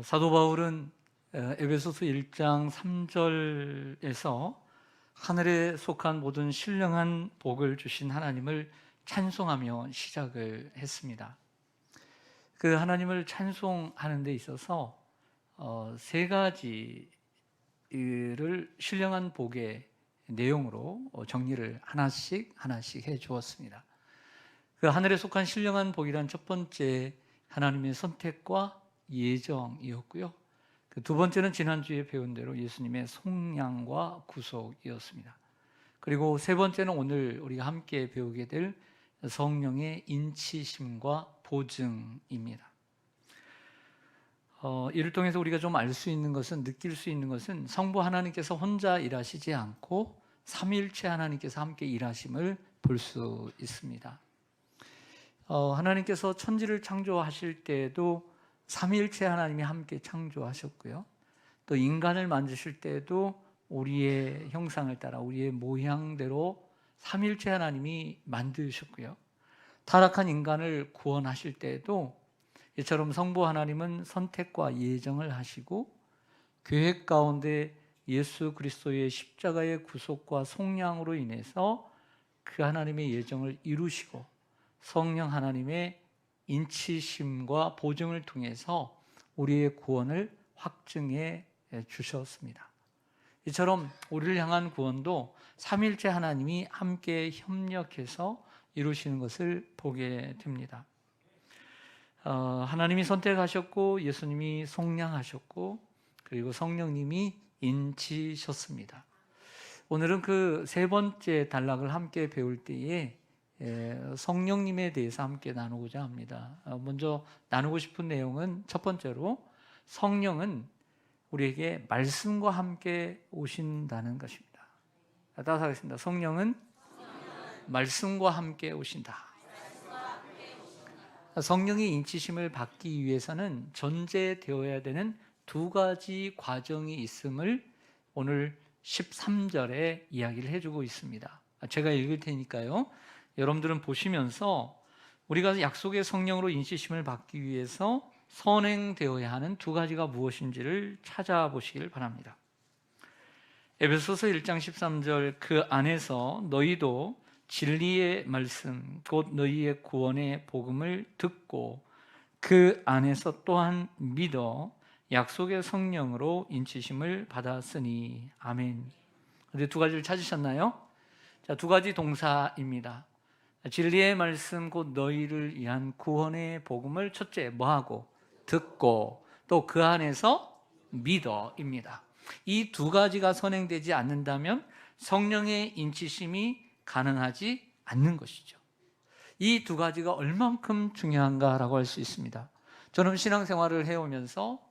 사도 바울은 에베소서 1장 3절에서 하늘에 속한 모든 신령한 복을 주신 하나님을 찬송하며 시작을 했습니다. 그 하나님을 찬송하는 데 있어서 세 가지를 신령한 복의 내용으로 정리를 하나씩 해 주었습니다. 그 하늘에 속한 신령한 복이란 첫 번째 하나님의 선택과 예정이었고요. 그 두 번째는 지난주에 배운 대로 예수님의 속량과 구속이었습니다. 그리고 세 번째는 오늘 우리가 함께 배우게 될 성령의 인치심과 보증입니다. 이를 통해서 우리가 좀 알 수 있는 것은, 느낄 수 있는 것은 성부 하나님께서 혼자 일하시지 않고 삼위일체 하나님께서 함께 일하심을 볼 수 있습니다. 하나님께서 천지를 창조하실 때에도 삼위일체 하나님이 함께 창조하셨고요. 또 인간을 만드실 때에도 우리의 형상을 따라 우리의 모양대로 삼위일체 하나님이 만드셨고요. 타락한 인간을 구원하실 때에도 이처럼 성부 하나님은 선택과 예정을 하시고 계획 가운데 예수 그리스도의 십자가의 구속과 속량으로 인해서 그 하나님의 예정을 이루시고 성령 하나님의 인치심과 보증을 통해서 우리의 구원을 확증해 주셨습니다. 이처럼 우리를 향한 구원도 삼위일체 하나님이 함께 협력해서 이루시는 것을 보게 됩니다. 하나님이 선택하셨고 예수님이 속량하셨고 그리고 성령님이 인치셨습니다. 오늘은 그 세 번째 단락을 함께 배울 때에 성령님에 대해서 함께 나누고자 합니다. 먼저 나누고 싶은 내용은 첫 번째로 성령은 우리에게 말씀과 함께 오신다는 것입니다. 따라서 하겠습니다. 성령은 말씀과 함께 오신다. 성령의 인치심을 받기 위해서는 전제되어야 되는 두 가지 과정이 있음을 오늘 13절에 이야기를 해주고 있습니다. 제가 읽을 테니까요. 여러분들은 보시면서 우리가 약속의 성령으로 인치심을 받기 위해서 선행되어야 하는 두 가지가 무엇인지를 찾아보시길 바랍니다. 에베소서 1장 13절 그 안에서 너희도 진리의 말씀 곧 너희의 구원의 복음을 듣고 그 안에서 또한 믿어 약속의 성령으로 인치심을 받았으니 아멘. 근데 두 가지를 찾으셨나요? 자, 두 가지 동사입니다. 진리의 말씀 곧 너희를 위한 구원의 복음을 첫째 뭐하고? 듣고 또 그 안에서 믿어입니다. 이 두 가지가 선행되지 않는다면 성령의 인치심이 가능하지 않는 것이죠. 이 두 가지가 얼만큼 중요한가라고 할 수 있습니다. 저는 신앙생활을 해오면서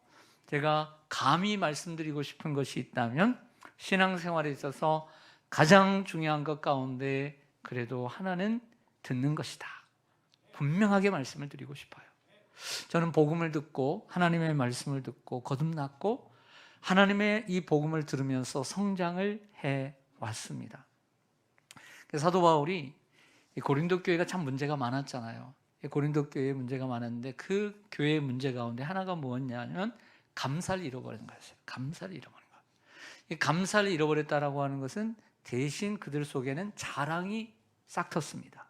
제가 감히 말씀드리고 싶은 것이 있다면 신앙생활에 있어서 가장 중요한 것 가운데 그래도 하나는 듣는 것이다. 분명하게 말씀을 드리고 싶어요. 저는 복음을 듣고 하나님의 말씀을 듣고 거듭났고 하나님의 이 복음을 들으면서 성장을 해왔습니다. 사도 바울이 고린도 교회가 참 문제가 많았잖아요. 고린도 교회에 문제가 많았는데 그 교회의 문제 가운데 하나가 뭐였냐면 감사를 잃어버린 거였어요. 감사를 잃어버린 거. 이 감사를 잃어버렸다라고 하는 것은 대신 그들 속에는 자랑이 싹 텄습니다.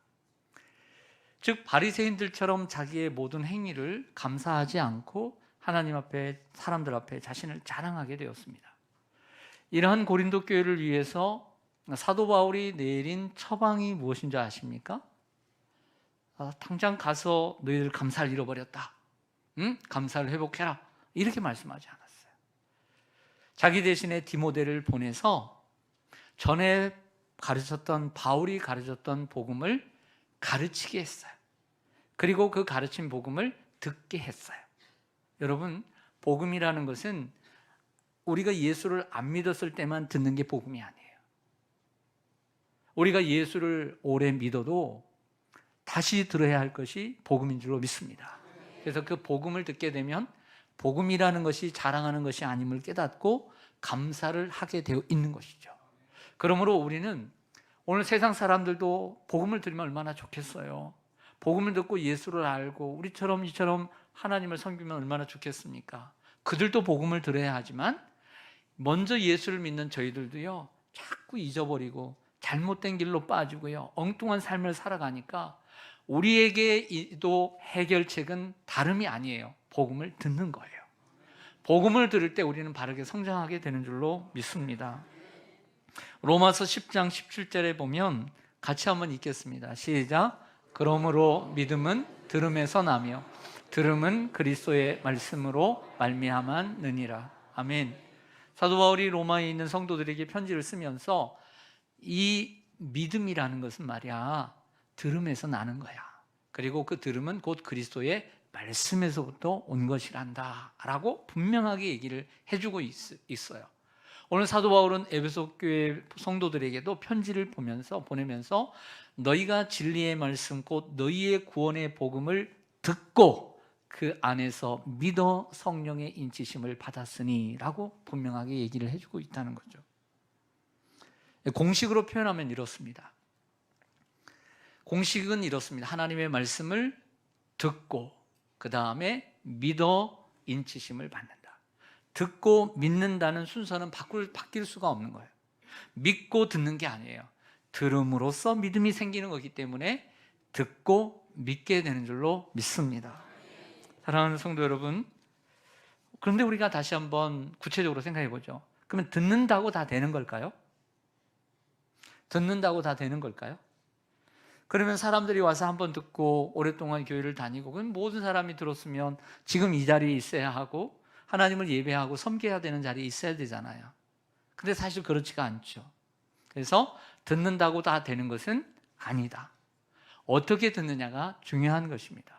즉 바리새인들처럼 자기의 모든 행위를 감사하지 않고 하나님 앞에 사람들 앞에 자신을 자랑하게 되었습니다. 이러한 고린도 교회를 위해서 사도 바울이 내린 처방이 무엇인지 아십니까? 당장 가서 너희들 감사를 잃어버렸다. 응? 감사를 회복해라. 이렇게 말씀하지 않았어요. 자기 대신에 디모데를 보내서 전에 가르쳤던 바울이 가르쳤던 복음을 가르치게 했어요. 그리고 그 가르친 복음을 듣게 했어요. 여러분, 복음이라는 것은 우리가 예수를 안 믿었을 때만 듣는 게 복음이 아니에요. 우리가 예수를 오래 믿어도 다시 들어야 할 것이 복음인 줄로 믿습니다. 그래서 그 복음을 듣게 되면 복음이라는 것이 자랑하는 것이 아님을 깨닫고 감사를 하게 되어 있는 것이죠. 그러므로 우리는 오늘 세상 사람들도 복음을 들으면 얼마나 좋겠어요. 복음을 듣고 예수를 알고 우리처럼 이처럼 하나님을 섬기면 얼마나 좋겠습니까? 그들도 복음을 들어야 하지만 먼저 예수를 믿는 저희들도요, 자꾸 잊어버리고 잘못된 길로 빠지고요, 엉뚱한 삶을 살아가니까 우리에게도 해결책은 다름이 아니에요. 복음을 듣는 거예요. 복음을 들을 때 우리는 바르게 성장하게 되는 줄로 믿습니다. 로마서 10장 17절에 보면 같이 한번 읽겠습니다. 시작. 그러므로 믿음은 들음에서 나며 들음은 그리스도의 말씀으로 말미암았느니라. 아멘. 사도 바울이 로마에 있는 성도들에게 편지를 쓰면서 이 믿음이라는 것은 말이야, 들음에서 나는 거야. 그리고 그 들음은 곧 그리스도의 말씀에서부터 온 것이란다 라고 분명하게 얘기를 해주고 있어요. 오늘 사도 바울은 에베소 교회 성도들에게도 편지를 보내면서 너희가 진리의 말씀 곧 너희의 구원의 복음을 듣고 그 안에서 믿어 성령의 인치심을 받았으니 라고 분명하게 얘기를 해주고 있다는 거죠. 공식으로 표현하면 이렇습니다. 공식은 이렇습니다. 하나님의 말씀을 듣고 그 다음에 믿어 인치심을 받는다. 듣고 믿는다는 순서는 바뀔 수가 없는 거예요. 믿고 듣는 게 아니에요. 들음으로써 믿음이 생기는 거기 때문에 듣고 믿게 되는 줄로 믿습니다. 사랑하는 성도 여러분, 그런데 우리가 다시 한번 구체적으로 생각해 보죠. 그러면 듣는다고 다 되는 걸까요? 듣는다고 다 되는 걸까요? 그러면 사람들이 와서 한번 듣고 오랫동안 교회를 다니고, 그럼 모든 사람이 들었으면 지금 이 자리에 있어야 하고 하나님을 예배하고 섬겨야 되는 자리에 있어야 되잖아요. 근데 사실 그렇지가 않죠. 그래서 듣는다고 다 되는 것은 아니다. 어떻게 듣느냐가 중요한 것입니다.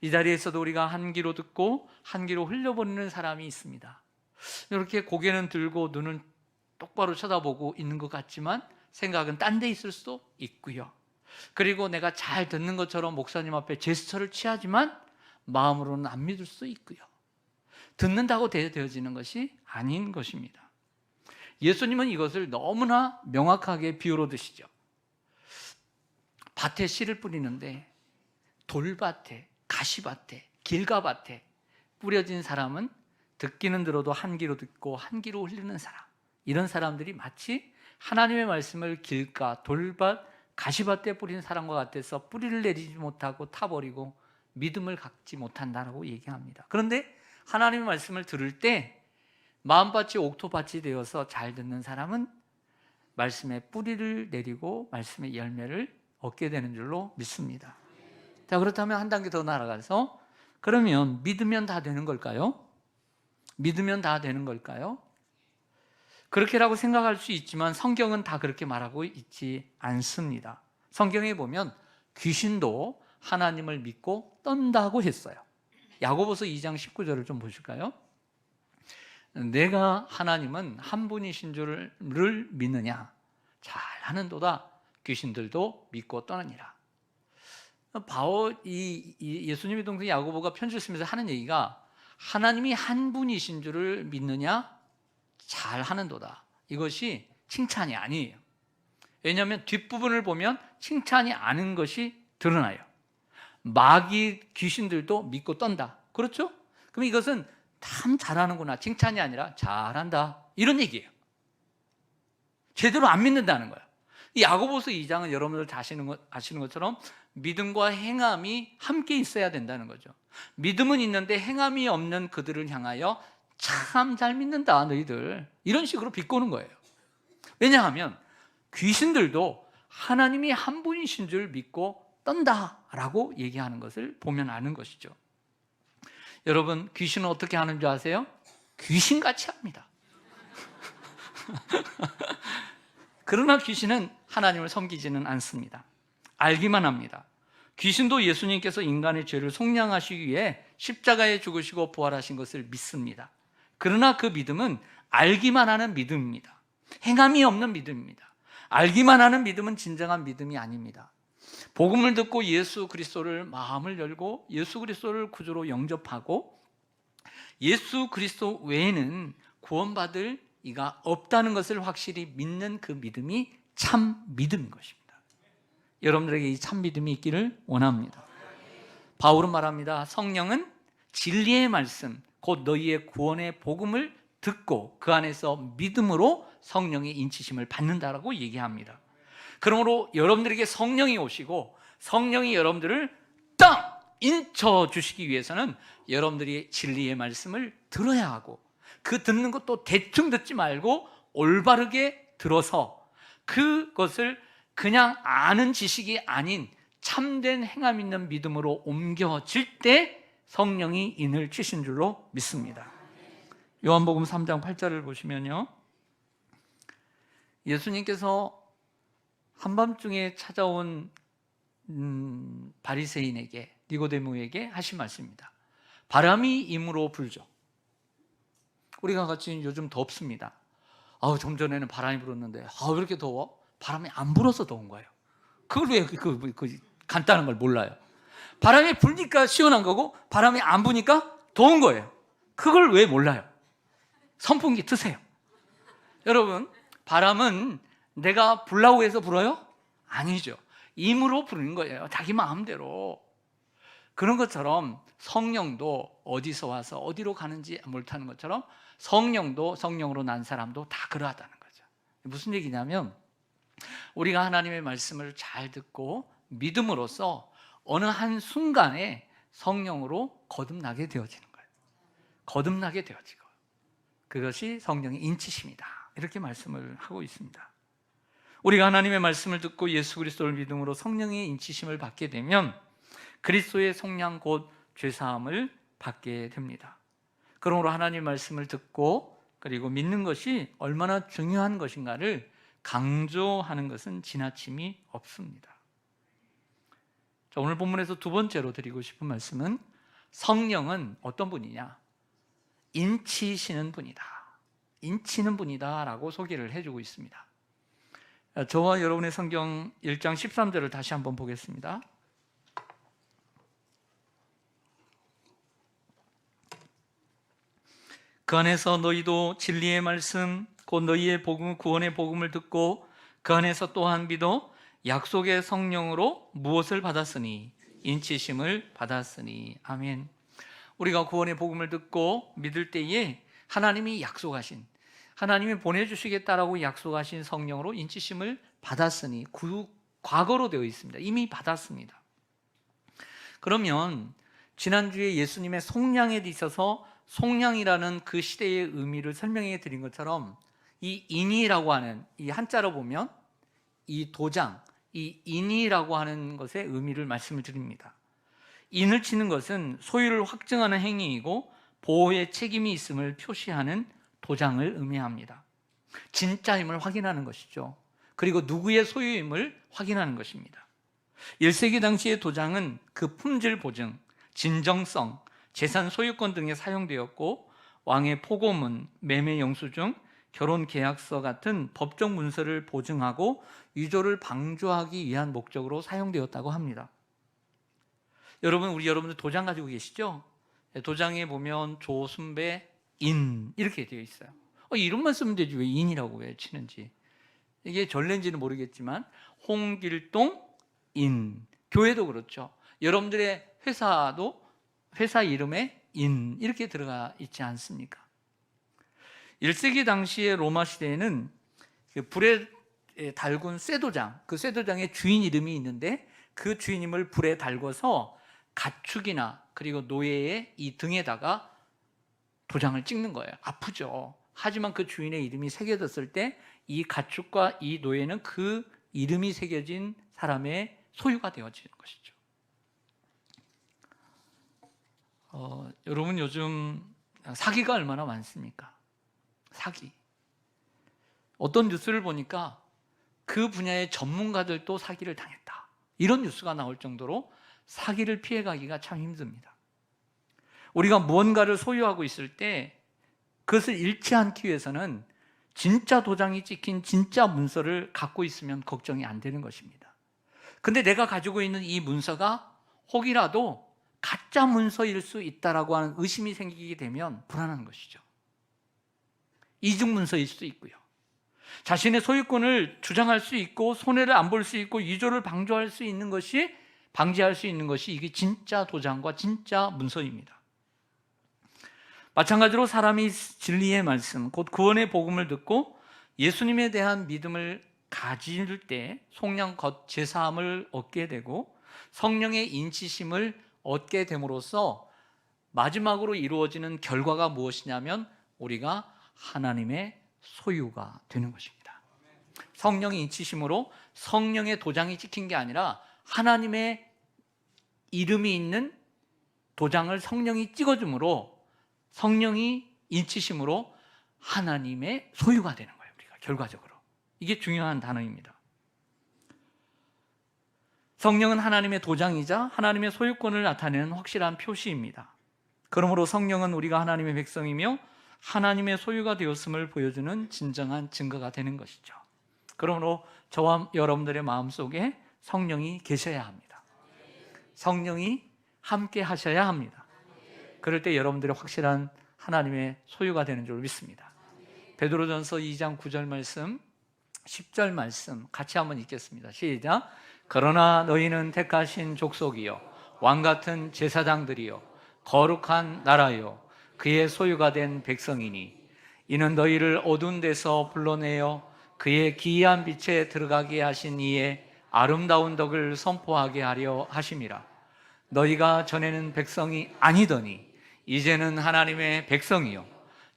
이 자리에서도 우리가 한 귀로 듣고 한 귀로 흘려버리는 사람이 있습니다. 이렇게 고개는 들고 눈은 똑바로 쳐다보고 있는 것 같지만 생각은 딴 데 있을 수도 있고요. 그리고 내가 잘 듣는 것처럼 목사님 앞에 제스처를 취하지만 마음으로는 안 믿을 수도 있고요. 듣는다고 되어지는 것이 아닌 것입니다. 예수님은 이것을 너무나 명확하게 비유로 드시죠. 밭에 씨를 뿌리는데 돌밭에, 가시밭에, 길가밭에 뿌려진 사람은 듣기는 들어도 한 귀로 듣고 한 귀로 흘리는 사람, 이런 사람들이 마치 하나님의 말씀을 길가, 돌밭, 가시밭에 뿌리는 사람과 같아서 뿌리를 내리지 못하고 타버리고 믿음을 갖지 못한다라고 얘기합니다. 그런데 하나님의 말씀을 들을 때 마음밭이 옥토밭이 되어서 잘 듣는 사람은 말씀에 뿌리를 내리고 말씀의 열매를 얻게 되는 줄로 믿습니다. 자, 그렇다면 한 단계 더 나아가서, 그러면 믿으면 다 되는 걸까요? 믿으면 다 되는 걸까요? 그렇게라고 생각할 수 있지만 성경은 다 그렇게 말하고 있지 않습니다. 성경에 보면 귀신도 하나님을 믿고 떤다고 했어요. 야고보서 2장 19절을 좀 보실까요? 내가 하나님은 한 분이신 줄을 믿느냐? 잘하는도다. 귀신들도 믿고 떠느니라. 예수님의 동생 야고보가 편지를 쓰면서 하는 얘기가 하나님이 한 분이신 줄을 믿느냐? 잘하는도다. 이것이 칭찬이 아니에요. 왜냐하면 뒷부분을 보면 칭찬이 아닌 것이 드러나요. 마귀 귀신들도 믿고 떤다. 그렇죠? 그럼 이것은 참 잘하는구나, 칭찬이 아니라 잘한다, 이런 얘기예요. 제대로 안 믿는다는 거예요. 이 야고보서 2장은 여러분들 다 아시는 것처럼 믿음과 행함이 함께 있어야 된다는 거죠. 믿음은 있는데 행함이 없는 그들을 향하여 참 잘 믿는다 너희들, 이런 식으로 비꼬는 거예요. 왜냐하면 귀신들도 하나님이 한 분이신 줄 믿고 떤다라고 얘기하는 것을 보면 아는 것이죠. 여러분, 귀신은 어떻게 하는 줄 아세요? 귀신같이 합니다. 그러나 귀신은 하나님을 섬기지는 않습니다. 알기만 합니다. 귀신도 예수님께서 인간의 죄를 속량하시기 위해 십자가에 죽으시고 부활하신 것을 믿습니다. 그러나 그 믿음은 알기만 하는 믿음입니다. 행함이 없는 믿음입니다. 알기만 하는 믿음은 진정한 믿음이 아닙니다. 복음을 듣고 예수 그리스도를 마음을 열고 예수 그리스도를 구주로 영접하고 예수 그리스도 외에는 구원받을 이가 없다는 것을 확실히 믿는 그 믿음이 참 믿음인 것입니다. 여러분들에게 이 참 믿음이 있기를 원합니다. 바울은 말합니다. 성령은 진리의 말씀 곧 너희의 구원의 복음을 듣고 그 안에서 믿음으로 성령의 인치심을 받는다라고 얘기합니다. 그러므로 여러분들에게 성령이 오시고 성령이 여러분들을 딱 인쳐 주시기 위해서는 여러분들이 진리의 말씀을 들어야 하고, 그 듣는 것도 대충 듣지 말고 올바르게 들어서 그것을 그냥 아는 지식이 아닌 참된 행함 있는 믿음으로 옮겨질 때 성령이 인을 치신 줄로 믿습니다. 요한복음 3장 8절을 보시면요, 예수님께서 한밤중에 찾아온 바리새인에게, 니고데모에게 하신 말씀입니다. 바람이 임으로 불죠. 우리가 같이 요즘 덥습니다. 좀 전에는 바람이 불었는데 왜 이렇게 더워? 바람이 안 불어서 더운 거예요. 그걸 왜 간단한 걸 몰라요? 바람이 불니까 시원한 거고 바람이 안 부니까 더운 거예요. 그걸 왜 몰라요? 선풍기 트세요. 여러분, 바람은 내가 불라고 해서 불어요? 아니죠. 임으로 부르는 거예요. 자기 마음대로. 그런 것처럼 성령도 어디서 와서 어디로 가는지 몰타는 것처럼 성령도, 성령으로 난 사람도 다 그러하다는 거죠. 무슨 얘기냐면, 우리가 하나님의 말씀을 잘 듣고 믿음으로써 어느 한 순간에 성령으로 거듭나게 되어지는 거예요. 거듭나게 되어지고, 그것이 성령의 인치심이다, 이렇게 말씀을 하고 있습니다. 우리가 하나님의 말씀을 듣고 예수 그리스도를 믿음으로 성령의 인치심을 받게 되면 그리스도의 속량 곧 죄사함을 받게 됩니다. 그러므로 하나님의 말씀을 듣고 그리고 믿는 것이 얼마나 중요한 것인가를 강조하는 것은 지나침이 없습니다. 자, 오늘 본문에서 두 번째로 드리고 싶은 말씀은 성령은 어떤 분이냐? 인치시는 분이다. 인치는 분이다 라고 소개를 해주고 있습니다. 저와 여러분의 성경 1장 13절을 다시 한번 보겠습니다. 그 안에서 너희도 진리의 말씀 곧 너희의 복음, 구원의 복음을 듣고 그 안에서 또한 믿어 약속의 성령으로 무엇을 받았으니? 인치심을 받았으니. 아멘. 우리가 구원의 복음을 듣고 믿을 때에 하나님이 약속하신, 하나님이 보내주시겠다라고 약속하신 성령으로 인치심을 받았으니, 과거로 되어 있습니다. 이미 받았습니다. 그러면 지난주에 예수님의 속량에 있어서 속량이라는 그 시대의 의미를 설명해 드린 것처럼 이 인이라고 하는, 이 한자로 보면 이 도장, 이 인이라고 하는 것의 의미를 말씀을 드립니다. 인을 치는 것은 소유를 확증하는 행위이고 보호의 책임이 있음을 표시하는 도장을 의미합니다. 진짜임을 확인하는 것이죠. 그리고 누구의 소유임을 확인하는 것입니다. 1세기 당시의 도장은 그 품질 보증, 진정성, 재산 소유권 등에 사용되었고 왕의 포고문, 매매 영수증, 결혼 계약서 같은 법적 문서를 보증하고 위조를 방조하기 위한 목적으로 사용되었다고 합니다. 여러분들 도장 가지고 계시죠? 도장에 보면 조순배 인 이렇게 되어 있어요. 이름만 쓰면 되지 왜 인이라고 왜 치는지. 이게 전례인지는 모르겠지만 홍길동 인, 교회도 그렇죠. 여러분들의 회사도 회사 이름에 인 이렇게 들어가 있지 않습니까? 1세기 당시의 로마 시대에는 불에 달군 쇠도장, 그 쇠도장에 주인 이름이 있는데 그 주인임을 불에 달궈서 가축이나 그리고 노예의 이 등에다가 도장을 찍는 거예요. 아프죠. 하지만 그 주인의 이름이 새겨졌을 때 이 가축과 이 노예는 그 이름이 새겨진 사람의 소유가 되어지는 것이죠. 여러분 요즘 사기가 얼마나 많습니까? 사기. 어떤 뉴스를 보니까 그 분야의 전문가들도 사기를 당했다, 이런 뉴스가 나올 정도로 사기를 피해가기가 참 힘듭니다. 우리가 무언가를 소유하고 있을 때 그것을 잃지 않기 위해서는 진짜 도장이 찍힌 진짜 문서를 갖고 있으면 걱정이 안 되는 것입니다. 근데 내가 가지고 있는 이 문서가 혹이라도 가짜 문서일 수 있다라고 하는 의심이 생기게 되면 불안한 것이죠. 이중 문서일 수도 있고요. 자신의 소유권을 주장할 수 있고 손해를 안 볼 수 있고 위조를 방지할 수 있는 것이 이게 진짜 도장과 진짜 문서입니다. 마찬가지로 사람이 진리의 말씀, 곧 구원의 복음을 듣고 예수님에 대한 믿음을 가질 때 속량 곧 제사함을 얻게 되고 성령의 인치심을 얻게 됨으로써 마지막으로 이루어지는 결과가 무엇이냐면 우리가 하나님의 소유가 되는 것입니다. 성령의 인치심으로 성령의 도장이 찍힌 게 아니라 하나님의 이름이 있는 도장을 성령이 찍어줌으로 성령이 인치심으로 하나님의 소유가 되는 거예요. 우리가 결과적으로. 이게 중요한 단어입니다. 성령은 하나님의 도장이자 하나님의 소유권을 나타내는 확실한 표시입니다. 그러므로 성령은 우리가 하나님의 백성이며 하나님의 소유가 되었음을 보여주는 진정한 증거가 되는 것이죠. 그러므로 저와 여러분들의 마음속에 성령이 계셔야 합니다. 성령이 함께 하셔야 합니다. 그럴 때 여러분들의 확실한 하나님의 소유가 되는 줄 믿습니다. 베드로전서 2장 9절 말씀, 10절 말씀 같이 한번 읽겠습니다. 시작. 그러나 너희는 택하신 족속이요 왕같은 제사장들이요 거룩한 나라요 그의 소유가 된 백성이니 이는 너희를 어두운 데서 불러내어 그의 기이한 빛에 들어가게 하신 이의 아름다운 덕을 선포하게 하려 하심이라. 너희가 전에는 백성이 아니더니 이제는 하나님의 백성이요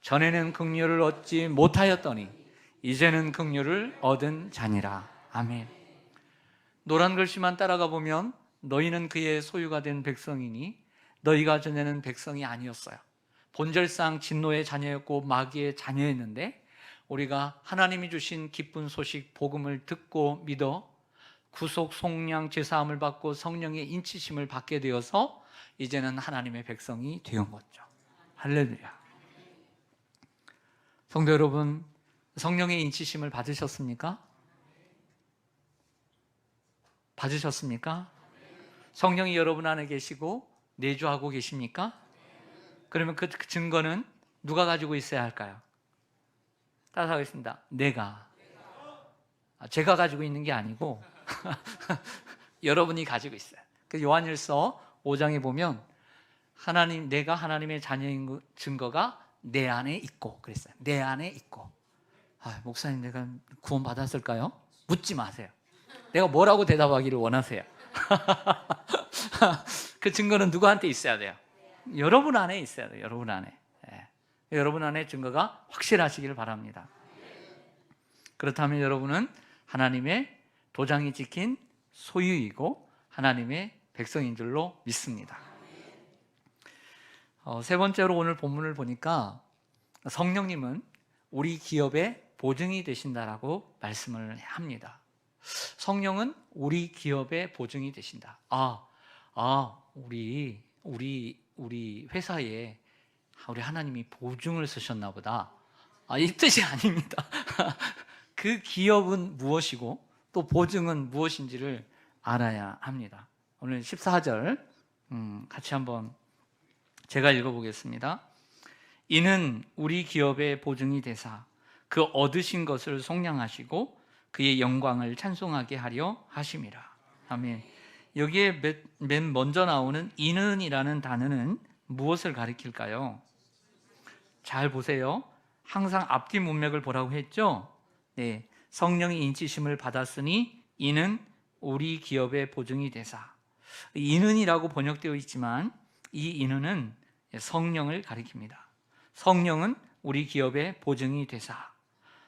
전에는 긍휼을 얻지 못하였더니 이제는 긍휼을 얻은 자니라. 아멘. 노란 글씨만 따라가 보면 너희는 그의 소유가 된 백성이니 너희가 전에는 백성이 아니었어요. 본질상 진노의 자녀였고 마귀의 자녀였는데 우리가 하나님이 주신 기쁜 소식 복음을 듣고 믿어 구속 속량 제사함을 받고 성령의 인치심을 받게 되어서 이제는 하나님의 백성이 되온 거죠. 할렐루야. 성도 여러분, 성령의 인치심을 받으셨습니까? 받으셨습니까? 성령이 여러분 안에 계시고 내주하고 계십니까? 그러면 그 증거는 누가 가지고 있어야 할까요? 따라하겠습니다. 내가. 제가 가지고 있는 게 아니고 여러분이 가지고 있어요. 그래서 요한일서 5장에 보면 내가 하나님의 자녀인 증거가 내 안에 있고 그랬어요. 내 안에 있고. 목사님 내가 구원 받았을까요? 묻지 마세요. 내가 뭐라고 대답하기를 원하세요? 그 증거는 누구한테 있어야 돼요? 여러분 안에 있어야 돼요. 여러분 안에. 여러분 안에 증거가 확실하시기를 바랍니다. 그렇다면 여러분은 하나님의 도장이 찍힌 소유이고 하나님의 백성인 줄로 믿습니다. 세 번째로 오늘 본문을 보니까 성령님은 우리 기업의 보증이 되신다라고 말씀을 합니다. 성령은 우리 기업의 보증이 되신다. 우리 회사에 우리 하나님이 보증을 쓰셨나 보다. 이 뜻이 아닙니다. 그 기업은 무엇이고 또 보증은 무엇인지를 알아야 합니다. 오늘 14절 같이 한번 제가 읽어보겠습니다. 이는 우리 기업의 보증이 되사 그 얻으신 것을 속량하시고 그의 영광을 찬송하게 하려 하심이라. 아멘. 여기에 맨 먼저 나오는 이는이라는 단어는 무엇을 가리킬까요? 잘 보세요. 항상 앞뒤 문맥을 보라고 했죠? 네, 성령의 인치심을 받았으니 이는 우리 기업의 보증이 되사. 이는이라고 번역되어 있지만 이 이는은 성령을 가리킵니다. 성령은 우리 기업의 보증이 되사.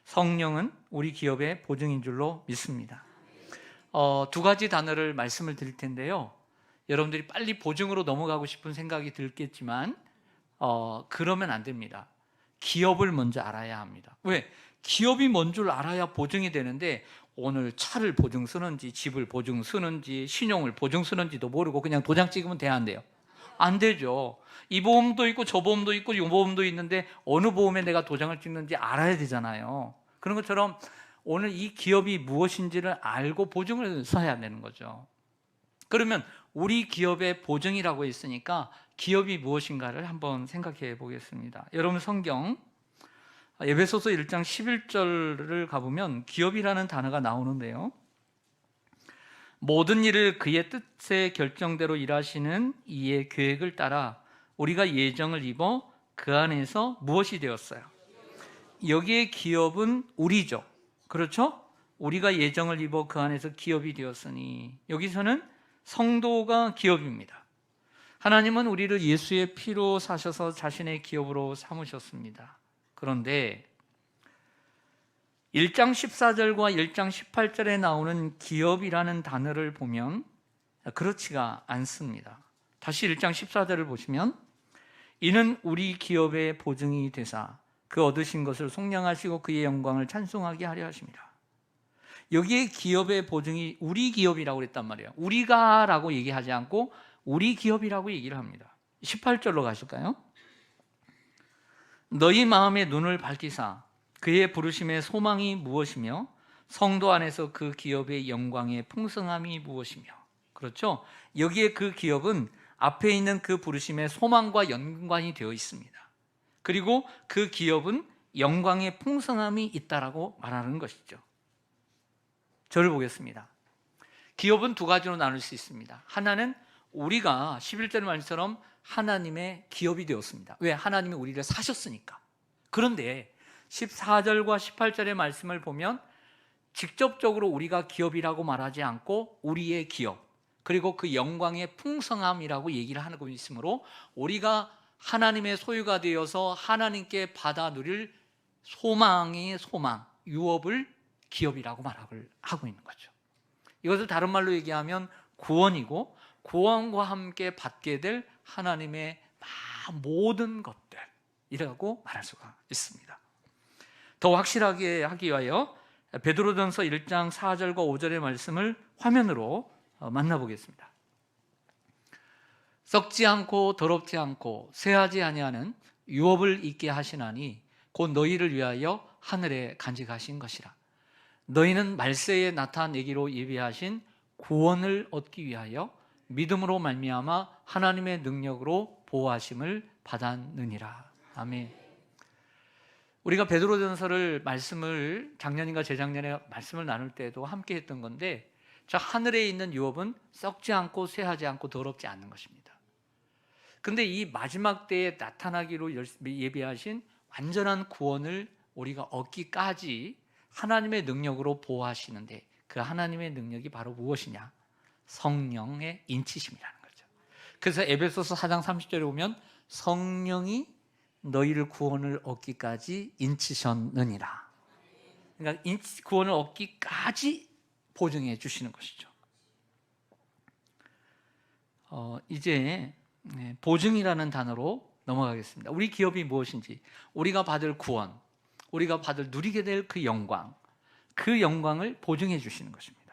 성령은 우리 기업의 보증인 줄로 믿습니다. 두 가지 단어를 말씀을 드릴 텐데요. 여러분들이 빨리 보증으로 넘어가고 싶은 생각이 들겠지만 그러면 안 됩니다. 기업을 먼저 알아야 합니다. 왜? 기업이 뭔 줄 알아야 보증이 되는데 오늘 차를 보증 쓰는지 집을 보증 쓰는지 신용을 보증 쓰는지도 모르고 그냥 도장 찍으면 돼야 한대요. 안 되죠. 이 보험도 있고 저 보험도 있고 이 보험도 있는데 어느 보험에 내가 도장을 찍는지 알아야 되잖아요. 그런 것처럼 오늘 이 기업이 무엇인지를 알고 보증을 써야 되는 거죠. 그러면 우리 기업의 보증이라고 했으니까 기업이 무엇인가를 한번 생각해 보겠습니다. 여러분 성경 에베소서 1장 11절을 가보면 기업이라는 단어가 나오는데요. 모든 일을 그의 뜻의 결정대로 일하시는 이의 계획을 따라 우리가 예정을 입어 그 안에서 무엇이 되었어요? 여기에 기업은 우리죠. 그렇죠? 우리가 예정을 입어 그 안에서 기업이 되었으니, 여기서는 성도가 기업입니다. 하나님은 우리를 예수의 피로 사셔서 자신의 기업으로 삼으셨습니다. 그런데 1장 14절과 1장 18절에 나오는 기업이라는 단어를 보면 그렇지가 않습니다. 다시 1장 14절을 보시면, 이는 우리 기업의 보증이 되사 그 얻으신 것을 속량하시고 그의 영광을 찬송하게 하려 하십니다. 여기에 기업의 보증이 우리 기업이라고 그랬단 말이에요. 우리가 라고 얘기하지 않고 우리 기업이라고 얘기를 합니다. 18절로 가실까요? 너희 마음의 눈을 밝히사 그의 부르심의 소망이 무엇이며 성도 안에서 그 기업의 영광의 풍성함이 무엇이며. 그렇죠? 여기에 그 기업은 앞에 있는 그 부르심의 소망과 연관이 되어 있습니다. 그리고 그 기업은 영광의 풍성함이 있다라고 말하는 것이죠. 저를 보겠습니다. 기업은 두 가지로 나눌 수 있습니다. 하나는 우리가 11절 말처럼 하나님의 기업이 되었습니다. 왜? 하나님이 우리를 사셨으니까. 그런데 14절과 18절의 말씀을 보면 직접적으로 우리가 기업이라고 말하지 않고 우리의 기업, 그리고 그 영광의 풍성함이라고 얘기를 하고 있으므로 우리가 하나님의 소유가 되어서 하나님께 받아 누릴 소망의 소망, 유업을 기업이라고 말하고 있는 거죠. 이것을 다른 말로 얘기하면 구원이고, 구원과 함께 받게 될 하나님의 모든 것들이라고 말할 수가 있습니다. 더 확실하게 하기 위하여 베드로전서 1장 4절과 5절의 말씀을 화면으로 만나보겠습니다. 썩지 않고 더럽지 않고 쇠하지 아니하는 유업을 있게 하시나니 곧 너희를 위하여 하늘에 간직하신 것이라. 너희는 말세에 나타내기로 예비하신 구원을 얻기 위하여 믿음으로 말미암아 하나님의 능력으로 보호하심을 받았느니라. 아멘. 우리가 베드로전서를 말씀을 작년인가 재작년에 말씀을 나눌 때도 함께 했던 건데, 저 하늘에 있는 유업은 썩지 않고 쇠하지 않고 더럽지 않는 것입니다. 근데 이 마지막 때에 나타나기로 예비하신 완전한 구원을 우리가 얻기까지 하나님의 능력으로 보호하시는데, 그 하나님의 능력이 바로 무엇이냐? 성령의 인치심이라는 거죠. 그래서 에베소서 4장 30절에 보면 성령이 너희를 구원을 얻기까지 인치셨느니라. 그러니까 구원을 얻기까지 보증해 주시는 것이죠. 이제 보증이라는 단어로 넘어가겠습니다. 우리 기업이 무엇인지, 우리가 받을 구원, 우리가 누리게 될 그 영광을 보증해 주시는 것입니다.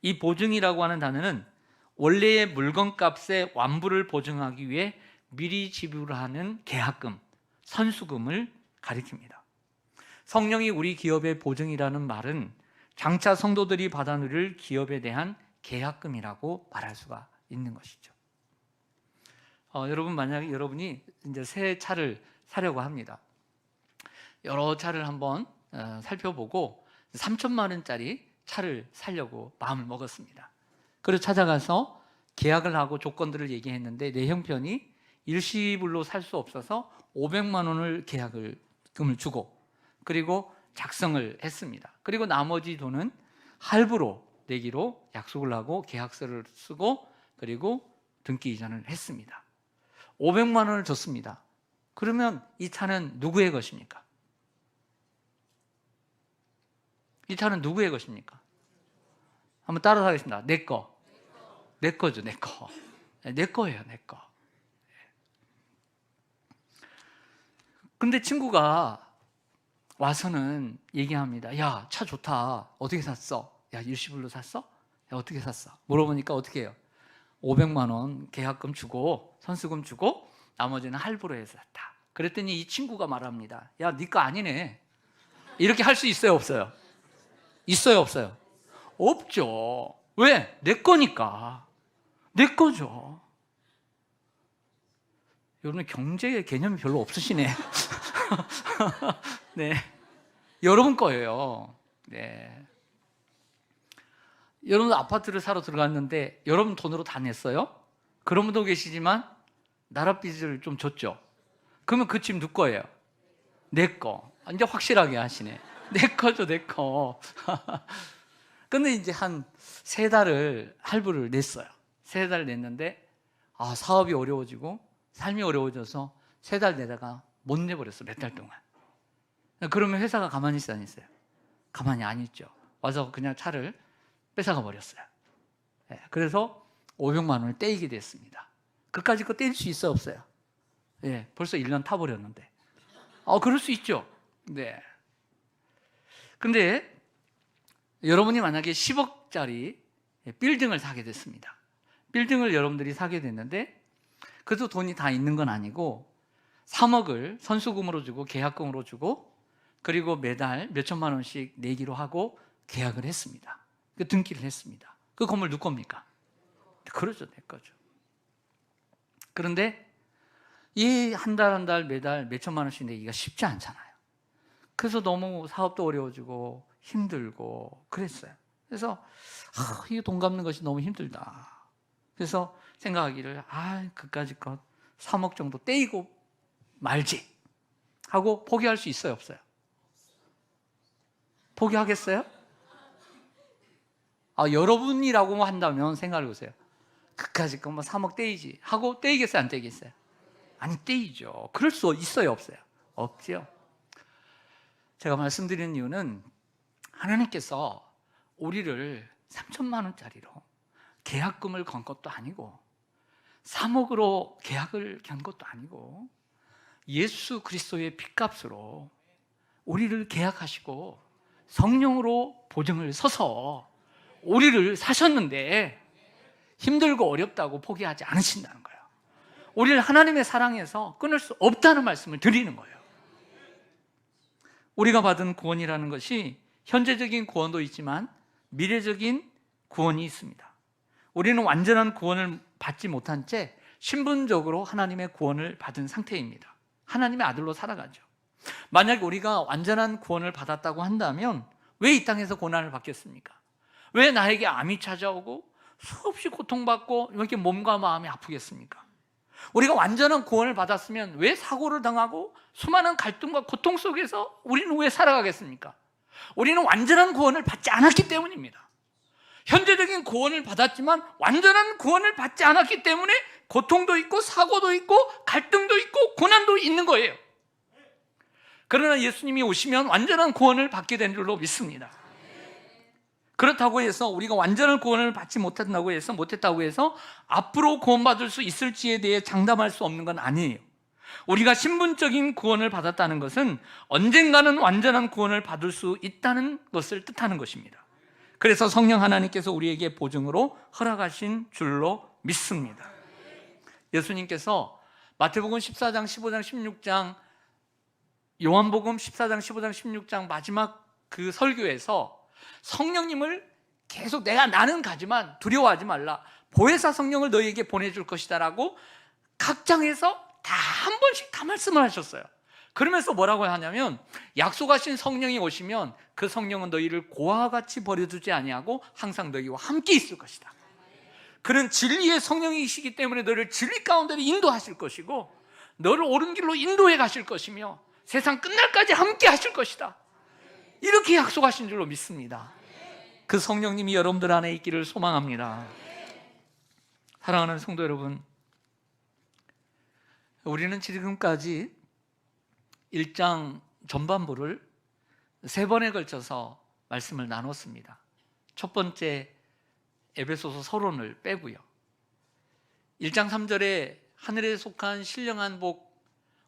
이 보증이라고 하는 단어는 원래의 물건값의 완부를 보증하기 위해 미리 지불하는 계약금, 선수금을 가리킵니다. 성령이 우리 기업의 보증이라는 말은 장차 성도들이 받아 누릴 기업에 대한 계약금이라고 말할 수가 있는 것이죠. 여러분, 만약에 여러분이 이제 새 차를 사려고 합니다. 여러 차를 한번 살펴보고 3천만 원짜리 차를 사려고 마음을 먹었습니다. 그래서 찾아가서 계약을 하고 조건들을 얘기했는데 내 형편이 일시불로 살 수 없어서 500만 원을 계약금을 주고, 그리고 작성을 했습니다. 그리고 나머지 돈은 할부로 내기로 약속을 하고 계약서를 쓰고, 그리고 등기 이전을 했습니다. 500만 원을 줬습니다. 그러면 이 차는 누구의 것입니까? 이 차는 누구의 것입니까? 한번 따라서 하겠습니다. 내 거. 내 거죠, 내 거. 내 거예요, 내 거. 근데 친구가 와서는 얘기합니다. 야, 차 좋다. 어떻게 샀어? 야, 일시불로 샀어? 야, 어떻게 샀어? 물어보니까 어떻게 해요? 500만 원 계약금 주고 선수금 주고 나머지는 할부로 해서 샀다. 그랬더니 이 친구가 말합니다. 야, 네 거 아니네. 이렇게 할 수 있어요, 없어요? 있어요, 없어요? 없죠. 왜? 내 거니까. 내 거죠. 여러분, 경제의 개념이 별로 없으시네. 네, 여러분 거예요. 네. 여러분 아파트를 사러 들어갔는데 여러분 돈으로 다 냈어요? 그런 분도 계시지만 나랏빚을 좀 줬죠. 그러면 그 집 누구 거예요? 내 거. 이제 확실하게 하시네. 내 거죠, 내 거. 근데 이제 한 3달을 할부를 냈어요. 3달 냈는데 사업이 어려워지고 삶이 어려워져서 3달 내다가 못 내버렸어, 몇 달 동안. 그러면 회사가 가만히 있어 안 있어요? 가만히 안 있죠. 와서 그냥 차를 뺏어가 버렸어요. 그래서 500만 원을 떼이게 됐습니다. 그까짓 거 떼일 수 있어요, 없어요? 벌써 1년 타버렸는데. 그럴 수 있죠. 네. 근데 여러분이 만약에 10억짜리 빌딩을 사게 됐습니다. 빌딩을 여러분들이 사게 됐는데 그래도 돈이 다 있는 건 아니고 3억을 선수금으로 주고 계약금으로 주고 그리고 매달 몇 천만 원씩 내기로 하고 계약을 했습니다. 등기를 했습니다. 그 건물 누구 겁니까? 그러죠, 내 거죠. 그런데 이 한 달 한 달 매달 몇 천만 원씩 내기가 쉽지 않잖아요. 그래서 너무 사업도 어려워지고 힘들고 그랬어요. 그래서 이거 돈 갚는 것이 너무 힘들다. 그래서 생각하기를 그까짓 것 3억 정도 떼이고 말지 하고 포기할 수 있어요, 없어요? 포기하겠어요? 여러분이라고 한다면 생각해 보세요. 그까짓 거 3억 떼이지 하고 떼이겠어요, 안 떼이겠어요? 아니, 떼이죠. 그럴 수 있어요, 없어요? 없죠. 제가 말씀드리는 이유는 하나님께서 우리를 3천만 원짜리로 계약금을 건 것도 아니고 3억으로 계약을 건 것도 아니고 예수 그리스도의 핏값으로 우리를 계약하시고 성령으로 보증을 서서 우리를 사셨는데 힘들고 어렵다고 포기하지 않으신다는 거예요. 우리를 하나님의 사랑에서 끊을 수 없다는 말씀을 드리는 거예요. 우리가 받은 구원이라는 것이 현재적인 구원도 있지만 미래적인 구원이 있습니다. 우리는 완전한 구원을 받지 못한 채 신분적으로 하나님의 구원을 받은 상태입니다. 하나님의 아들로 살아가죠. 만약 우리가 완전한 구원을 받았다고 한다면 왜 이 땅에서 고난을 받겠습니까? 왜 나에게 암이 찾아오고 수없이 고통받고 이렇게 몸과 마음이 아프겠습니까? 우리가 완전한 구원을 받았으면 왜 사고를 당하고 수많은 갈등과 고통 속에서 우리는 왜 살아가겠습니까? 우리는 완전한 구원을 받지 않았기 때문입니다. 현재적인 구원을 받았지만 완전한 구원을 받지 않았기 때문에 고통도 있고 사고도 있고 갈등도 있고 고난도 있는 거예요. 그러나 예수님이 오시면 완전한 구원을 받게 된 줄로 믿습니다. 그렇다고 해서 우리가 완전한 구원을 받지 못했다고 해서 앞으로 구원받을 수 있을지에 대해 장담할 수 없는 건 아니에요. 우리가 신분적인 구원을 받았다는 것은 언젠가는 완전한 구원을 받을 수 있다는 것을 뜻하는 것입니다. 그래서 성령 하나님께서 우리에게 보증으로 허락하신 줄로 믿습니다. 예수님께서 마태복음 14장, 15장, 16장, 요한복음 14장, 15장, 16장 마지막 그 설교에서 성령님을 계속 나는 가지만 두려워하지 말라, 보혜사 성령을 너희에게 보내줄 것이다 라고 각 장에서 다 한 번씩 다 말씀을 하셨어요. 그러면서 뭐라고 하냐면 약속하신 성령이 오시면 그 성령은 너희를 고아와 같이 버려두지 아니하고 항상 너희와 함께 있을 것이다. 그는 진리의 성령이시기 때문에 너를 진리 가운데로 인도하실 것이고 너를 옳은 길로 인도해 가실 것이며 세상 끝날까지 함께 하실 것이다. 이렇게 약속하신 줄로 믿습니다. 그 성령님이 여러분들 안에 있기를 소망합니다. 사랑하는 성도 여러분, 우리는 지금까지 1장 전반부를 3번에 걸쳐서 말씀을 나눴습니다. 첫 번째 에베소서 서론을 빼고요. 1장 3절에 하늘에 속한 신령한 복,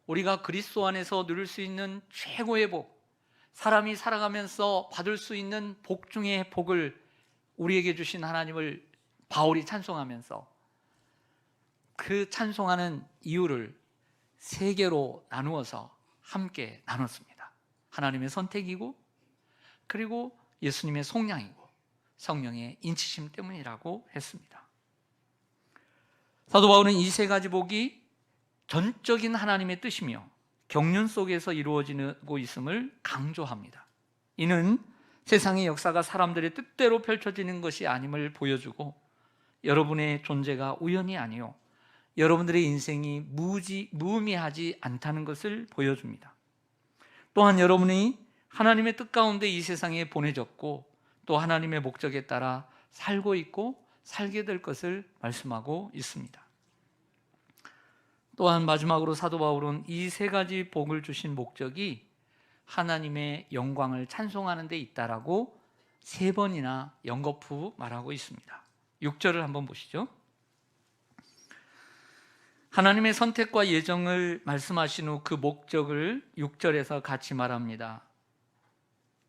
우리가 그리스도 안에서 누릴 수 있는 최고의 복, 사람이 살아가면서 받을 수 있는 복 중의 복을 우리에게 주신 하나님을 바울이 찬송하면서 그 찬송하는 이유를 3개로 나누어서 함께 나눴습니다. 하나님의 선택이고 그리고 예수님의 속량이고 성령의 인치심 때문이라고 했습니다. 사도 바울은 이 3가지 복이 전적인 하나님의 뜻이며 경륜 속에서 이루어지고 있음을 강조합니다. 이는 세상의 역사가 사람들의 뜻대로 펼쳐지는 것이 아님을 보여주고 여러분의 존재가 우연이 아니요 여러분들의 인생이 무의미하지 않다는 것을 보여줍니다. 또한 여러분이 하나님의 뜻 가운데 이 세상에 보내졌고 또 하나님의 목적에 따라 살고 있고 살게 될 것을 말씀하고 있습니다. 또한 마지막으로 사도 바울은 이 세 가지 복을 주신 목적이 하나님의 영광을 찬송하는 데 있다라고 세 번이나 연거푸 말하고 있습니다. 6절을 한번 보시죠. 하나님의 선택과 예정을 말씀하신 후 그 목적을 6절에서 같이 말합니다.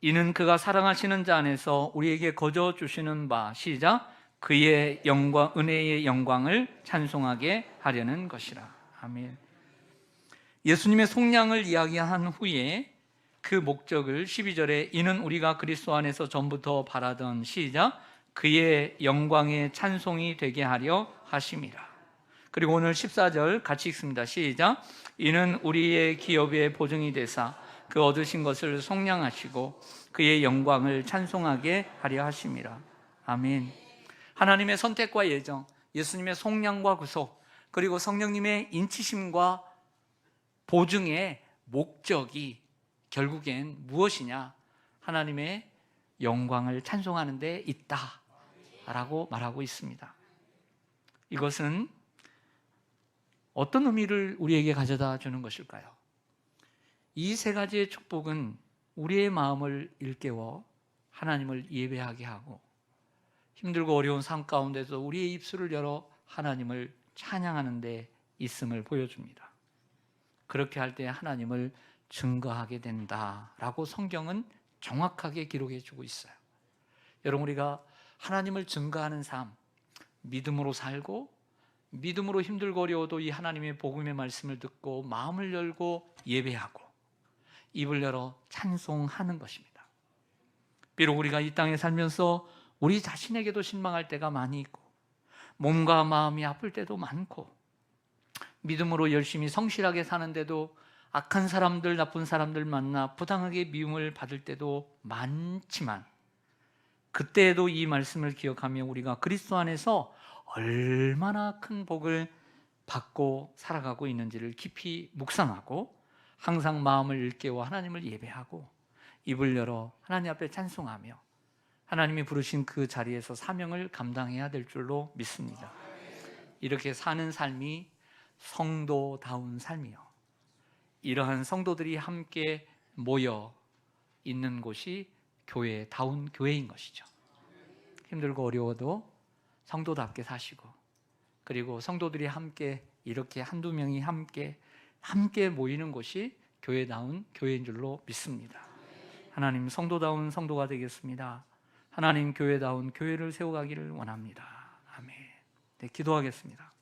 이는 그가 사랑하시는 자 안에서 우리에게 거저 주시는 바, 시작, 그의 영광, 은혜의 영광을 찬송하게 하려는 것이라. 아멘. 예수님의 속량을 이야기한 후에 그 목적을 12절에 이는 우리가 그리스도 안에서 전부터 바라던, 시작, 그의 영광의 찬송이 되게 하려 하심이라. 그리고 오늘 14절 같이 읽습니다. 시작, 이는 우리의 기업의 보증이 되사 그 얻으신 것을 속량하시고 그의 영광을 찬송하게 하려 하심이라. 아멘. 하나님의 선택과 예정, 예수님의 속량과 구속, 그리고 성령님의 인치심과 보증의 목적이 결국엔 무엇이냐? 하나님의 영광을 찬송하는 데 있다라고 말하고 있습니다. 이것은 어떤 의미를 우리에게 가져다 주는 것일까요? 이 세 가지의 축복은 우리의 마음을 일깨워 하나님을 예배하게 하고 힘들고 어려운 삶 가운데서 우리의 입술을 열어 하나님을 찬양하는 데 있음을 보여줍니다. 그렇게 할 때 하나님을 증거하게 된다라고 성경은 정확하게 기록해 주고 있어요. 여러분, 우리가 하나님을 증거하는 삶, 믿음으로 살고 믿음으로 힘들고 어려워도 이 하나님의 복음의 말씀을 듣고 마음을 열고 예배하고 입을 열어 찬송하는 것입니다. 비록 우리가 이 땅에 살면서 우리 자신에게도 실망할 때가 많이 있고 몸과 마음이 아플 때도 많고 믿음으로 열심히 성실하게 사는데도 악한 사람들, 나쁜 사람들 만나 부당하게 미움을 받을 때도 많지만 그때에도 이 말씀을 기억하며 우리가 그리스도 안에서 얼마나 큰 복을 받고 살아가고 있는지를 깊이 묵상하고 항상 마음을 일깨워 하나님을 예배하고 입을 열어 하나님 앞에 찬송하며 하나님이 부르신 그 자리에서 사명을 감당해야 될 줄로 믿습니다. 이렇게 사는 삶이 성도다운 삶이요, 이러한 성도들이 함께 모여 있는 곳이 교회다운 교회인 것이죠. 힘들고 어려워도 성도답게 사시고 그리고 성도들이 함께 이렇게 한두 명이 함께 모이는 곳이 교회다운 교회인 줄로 믿습니다. 하나님, 성도다운 성도가 되겠습니다. 하나님, 교회다운 교회를 세워가기를 원합니다. 아멘. 네, 기도하겠습니다.